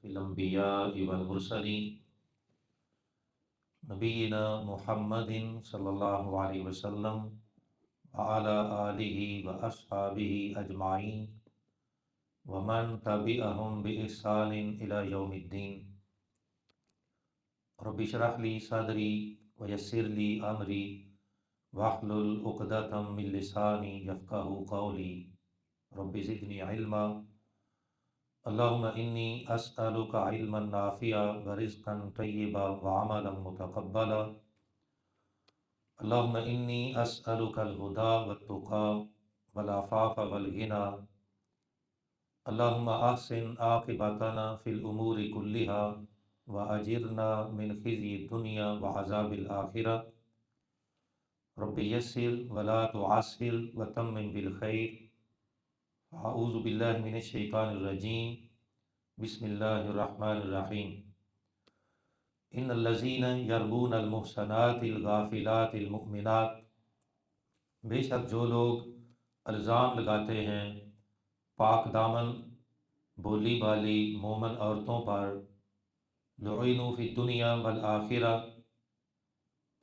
الأنبياء والمرسلين نبينا محمد صلى الله عليه وسلم وعلى آله وأصحابه أجمعين ومن تبعهم بإحسان إلى يوم الدين رب اشرح لي صدري ويسر لي أمري واحلل عقدة من لساني يفقهوا قولي رب زدني علما اللهم انی اسألک علما نافعا ورزقا طیبا وعملا متقبلا اللهم انی اسألک الہدی والتقی والعفاف والغنی اللهم احسن عاقبتنا فی الامور كلها واجرنا من خزي الدنيا وعذاب الآخرة رب یسر ولا تعسر وتمم بالخیر اعوذ باللہ من الشیطان الرجیم بسم اللہ الرحمن الرحیم ان الذین یرمون المحصنات الغافلات المؤمنات، بے شک جو لوگ الزام لگاتے ہیں پاک دامن بولی بالی مومن عورتوں پر، لعنوا فی الدنیا والآخرہ،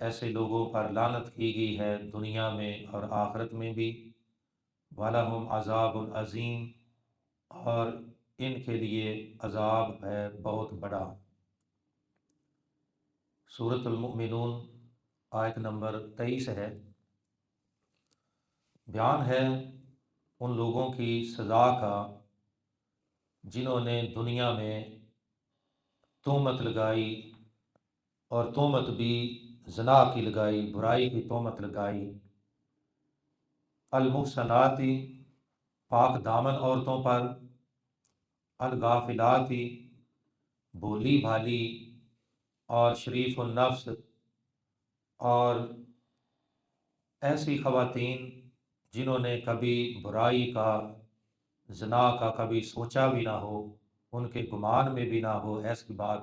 ایسے لوگوں پر لعنت کی گئی ہے دنیا میں اور آخرت میں بھی، وَلَهُمْ عَذَابٌ عَظِيمٌ، اور ان کے لیے عذاب ہے بہت بڑا۔ سورۃ المؤمنون آیت نمبر 23 ہے۔ بیان ہے ان لوگوں کی سزا کا جنہوں نے دنیا میں تہمت لگائی، اور تہمت بھی زنا کی لگائی، برائی کی تہمت لگائی، المحصناتی پاک دامن عورتوں پر، الغافلاتی بولی بھالی اور شریف النفس، اور ایسی خواتین جنہوں نے کبھی برائی کا زنا کا کبھی سوچا بھی نہ ہو، ان کے گمان میں بھی نہ ہو ایسی بات،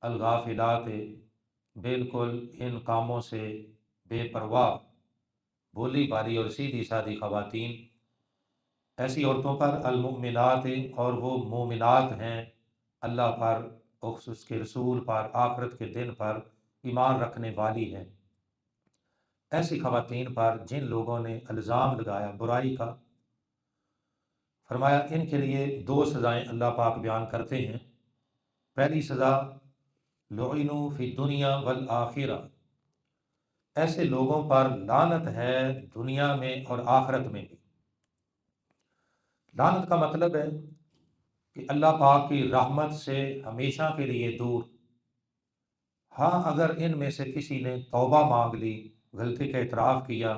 الغافلات بالکل ان کاموں سے بے پرواہ، بولی بالی اور سیدھی سادھی خواتین، ایسی عورتوں پر، المؤمنات، اور وہ مومنات ہیں اللہ پر، اس کے رسول پر، آخرت کے دن پر ایمان رکھنے والی ہیں، ایسی خواتین پر جن لوگوں نے الزام لگایا برائی کا۔ فرمایا ان کے لیے دو سزائیں اللہ پاک بیان کرتے ہیں۔ پہلی سزا لعنوا فی الدنیا والآخرہ، ایسے لوگوں پر لعنت ہے دنیا میں اور آخرت میں بھی۔ لعنت کا مطلب ہے کہ اللہ پاک کی رحمت سے ہمیشہ کے لیے دور۔ ہاں اگر ان میں سے کسی نے توبہ مانگ لی، غلطی کا اعتراف کیا،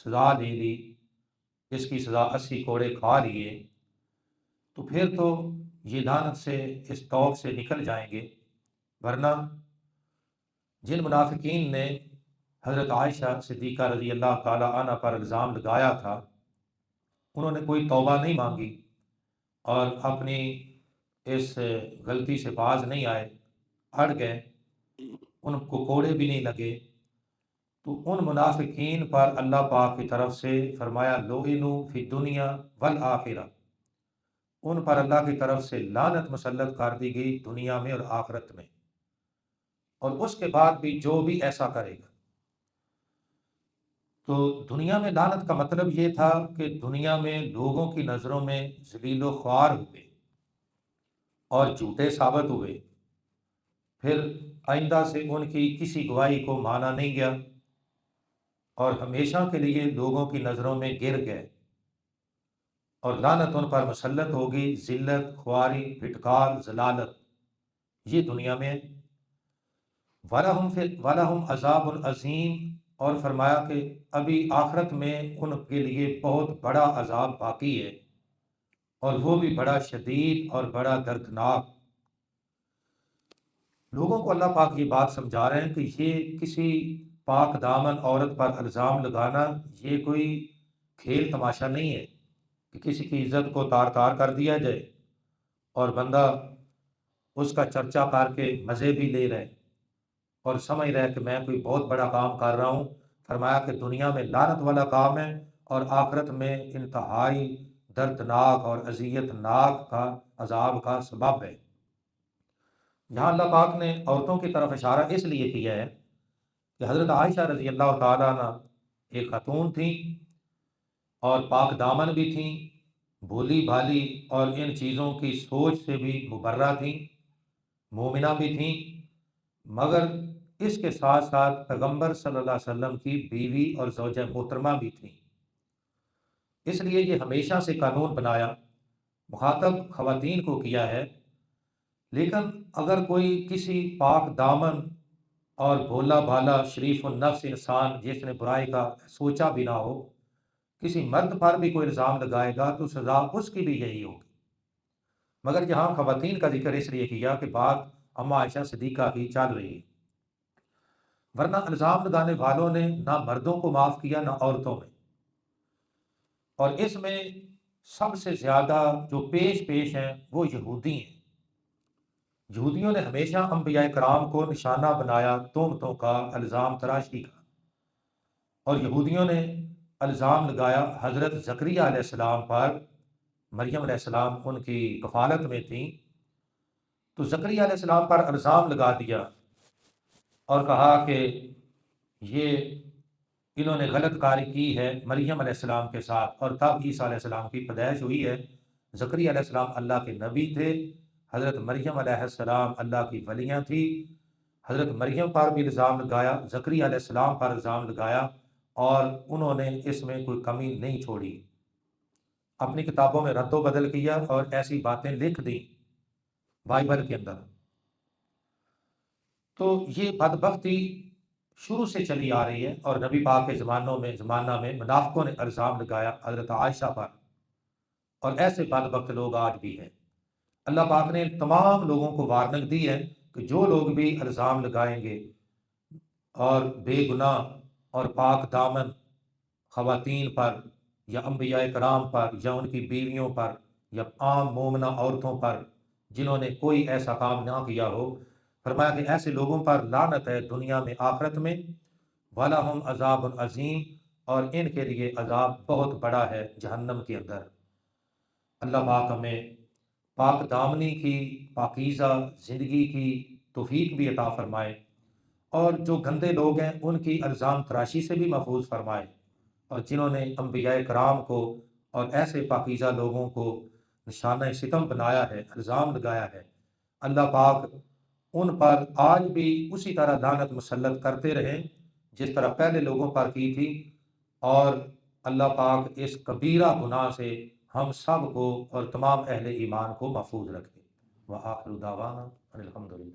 سزا لے لی، اس کی سزا 80 کوڑے کھا لیے، تو پھر تو یہ لعنت سے، اس توب سے نکل جائیں گے۔ ورنہ جن منافقین نے حضرت عائشہ صدیقہ رضی اللہ تعالی عنہ پر الزام لگایا تھا، انہوں نے کوئی توبہ نہیں مانگی اور اپنی اس غلطی سے باز نہیں آئے، اڑ گئے، ان کو کوڑے بھی نہیں لگے، تو ان منافقین پر اللہ پاک کی طرف سے فرمایا لعنوا فی الدنیا والآخرہ، ان پر اللہ کی طرف سے لعنت مسلط کر دی گئی دنیا میں اور آخرت میں، اور اس کے بعد بھی جو بھی ایسا کرے گا۔ تو دنیا میں لعنت کا مطلب یہ تھا کہ دنیا میں لوگوں کی نظروں میں ذلیل و خوار ہوئے اور جھوٹے ثابت ہوئے، پھر آئندہ سے ان کی کسی گواہی کو مانا نہیں گیا، اور ہمیشہ کے لیے لوگوں کی نظروں میں گر گئے، اور لعنت ان پر مسلط ہوگی، ذلت، خواری، پھٹکار، ضلالت، یہ دنیا میں۔ وَلَهُمْ عَذَابٌ عَظِيمٌ، اور فرمایا کہ ابھی آخرت میں ان کے لیے بہت بڑا عذاب باقی ہے، اور وہ بھی بڑا شدید اور بڑا دردناک۔ لوگوں کو اللہ پاک یہ بات سمجھا رہے ہیں کہ یہ کسی پاک دامن عورت پر الزام لگانا یہ کوئی کھیل تماشا نہیں ہے کہ کسی کی عزت کو تار تار کر دیا جائے اور بندہ اس کا چرچا کر کے مزے بھی لے رہے اور سمجھ رہے کہ میں کوئی بہت بڑا کام کر رہا ہوں۔ فرمایا کہ دنیا میں لعنت والا کام ہے، اور آخرت میں انتہائی دردناک اور اذیت ناک کا عذاب کا سبب ہے۔ جہاں اللہ پاک نے عورتوں کی طرف اشارہ اس لیے کیا ہے کہ حضرت عائشہ رضی اللہ تعالیٰ عنہ ایک خاتون تھیں اور پاک دامن بھی تھیں، بھولی بھالی اور ان چیزوں کی سوچ سے بھی مبرہ تھیں، مومنہ بھی تھیں، مگر اس کے ساتھ ساتھ پیغمبر صلی اللہ علیہ وسلم کی بیوی اور زوجہ محترمہ بھی تھیں۔ اس لیے یہ ہمیشہ سے قانون بنایا، مخاطب خواتین کو کیا ہے، لیکن اگر کوئی کسی پاک دامن اور بھولا بھالا شریف النفس انسان جس نے برائی کا سوچا بھی نہ ہو، کسی مرد پر بھی کوئی الزام لگائے گا تو سزا اس کی بھی یہی ہوگی۔ مگر یہاں خواتین کا ذکر اس لیے کیا کہ بات اما عائشہ صدیقہ کی چل رہی ہے، ورنہ الزام لگانے والوں نے نہ مردوں کو معاف کیا نہ عورتوں میں، اور اس میں سب سے زیادہ جو پیش ہیں وہ یہودی ہیں۔ یہودیوں نے ہمیشہ انبیاء کرام کو نشانہ بنایا تہمتوں کا، الزام تراشی کا، اور یہودیوں نے الزام لگایا حضرت زکریا علیہ السلام پر۔ مریم علیہ السلام ان کی کفالت میں تھیں، تو زکریا علیہ السلام پر الزام لگا دیا اور کہا کہ یہ انہوں نے غلط کاری کی ہے مریم علیہ السلام کے ساتھ، اور تب عیسیٰ علیہ السلام کی پیدائش ہوئی ہے۔ زکریا علیہ السلام اللہ کے نبی تھے، حضرت مریم علیہ السلام اللہ کی ولیاں تھی۔ حضرت مریم پر بھی الزام لگایا، زکریا علیہ السلام پر الزام لگایا، اور انہوں نے اس میں کوئی کمی نہیں چھوڑی، اپنی کتابوں میں رد و بدل کیا اور ایسی باتیں لکھ دیں بائبل کے اندر۔ تو یہ بدبختی شروع سے چلی آ رہی ہے، اور نبی پاک کے زمانہ میں منافقوں نے الزام لگایا حضرت عائشہ پر، اور ایسے بدبخت لوگ آج بھی ہیں۔ اللہ پاک نے تمام لوگوں کو وارننگ دی ہے کہ جو لوگ بھی الزام لگائیں گے اور بے گناہ اور پاک دامن خواتین پر یا انبیاء کرام پر یا ان کی بیویوں پر یا عام مومنہ عورتوں پر جنہوں نے کوئی ایسا کام نہ کیا ہو، فرمایا کہ ایسے لوگوں پر لعنت ہے دنیا میں آخرت میں، وَلَهُمْ عذاب عظیم، اور ان کے لیے عذاب بہت بڑا ہے جہنم کے اندر۔ اللہ پاک ہمیں پاک دامنی کی، پاکیزہ زندگی کی توفیق بھی عطا فرمائے، اور جو گندے لوگ ہیں ان کی الزام تراشی سے بھی محفوظ فرمائے، اور جنہوں نے انبیاء کرام کو اور ایسے پاکیزہ لوگوں کو نشانہ ستم بنایا ہے، الزام لگایا ہے، اللہ پاک ان پر آج بھی اسی طرح لعنت مسلط کرتے رہیں جس طرح پہلے لوگوں پر کی تھی، اور اللہ پاک اس کبیرہ گناہ سے ہم سب کو اور تمام اہل ایمان کو محفوظ رکھے۔ وآخر دعوانا ان الحمدللہ۔